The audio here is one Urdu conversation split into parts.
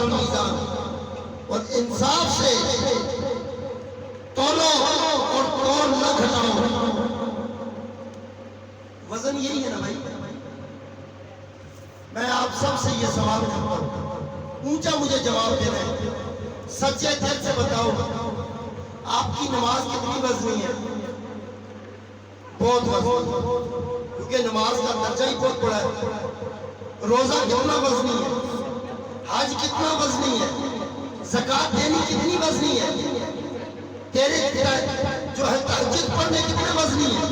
المیزان، اور انصاف سے تولو اور تول نہ گھٹاؤ۔ وزن یہی ہے نا بھائی؟ میں آپ سب سے یہ سوال کرتا ہوں، اونچا مجھے جواب دینا ہے، سچے دل سے بتاؤ آپ کی نماز کتنی وزنی ہے؟ بہت وزنی، کیونکہ نماز کا درجہ ہی بہت بڑا ہے۔ روزہ کتنا وزنی ہے؟ حج کتنا وزنی ہے؟ زکوٰۃ دینی کتنی وزنی ہے؟ تیرے جو ہے تہجد پڑھنے کتنے وزنی ہے؟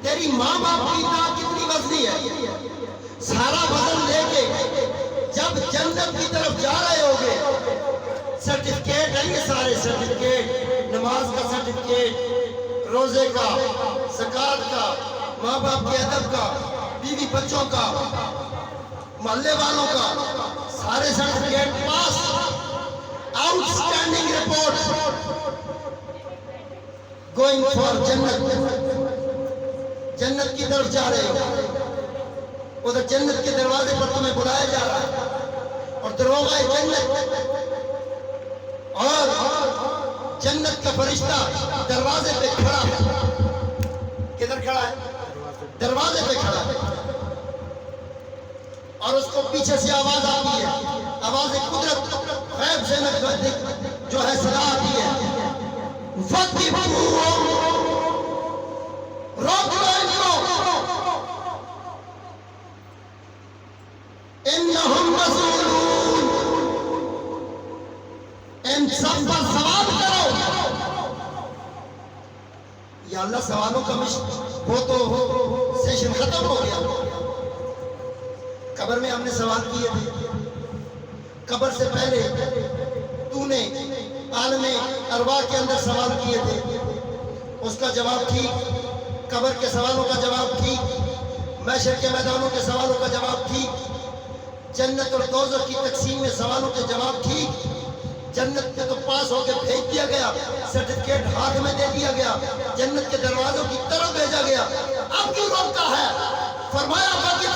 تیری ماں باپ کی اطاعت کتنی وزنی ہے؟ سارا وزن لے کے جب جنت کی طرف جا رہے ہوگے، سرٹیفکیٹ ہے یہ سارے سرٹیفکیٹ، نماز کا سرٹیفکیٹ، روزے کا، زکوٰۃ کا، ماں باپ کے ادب کا، بیوی بچوں کا، محلے والوں کا، سارے certificate pass, out standing report, going for جنت، جنت کی طرف جا رہے ہو، ادھر جنت کے دروازے پر تمہیں بلایا جا رہا ہے، اور دروغہ جنت اور جنت کا فرشتہ دروازے پہ کھڑا ہے۔ کدھر کھڑا ہے؟ دروازے پہ کھڑا ہے، اور اس کو پیچھے سے آواز آتی ہے، آواز قدرت غیب سے جو ہے صدا آتی ہے، روک لو ان کو، انہم مسئولون، ان سب پر سوال کرو۔ یا اللہ سوالوں کا وہ تو سیشن ختم ہو گیا۔ قبر میں ہم نے سوال کیے تھے، قبر سے پہلے تو نے عالم ارواح کے اندر سوال کیے تھے، اس کا جواب ٹھیک، قبر کے سوالوں کا جواب ٹھیک، محشر کے میدانوں کے سوالوں کا جواب ٹھیک، جنت اور دوزخ کی تقسیم میں سوالوں کے جواب ٹھیک، جنت میں تو پاس ہو کے بھیج دیا گیا، سرٹیفکیٹ ہاتھ میں دے دیا گیا، جنت کے دروازوں کی طرف بھیجا گیا، اب کیوں روکتا ہے؟ فرمایا باقی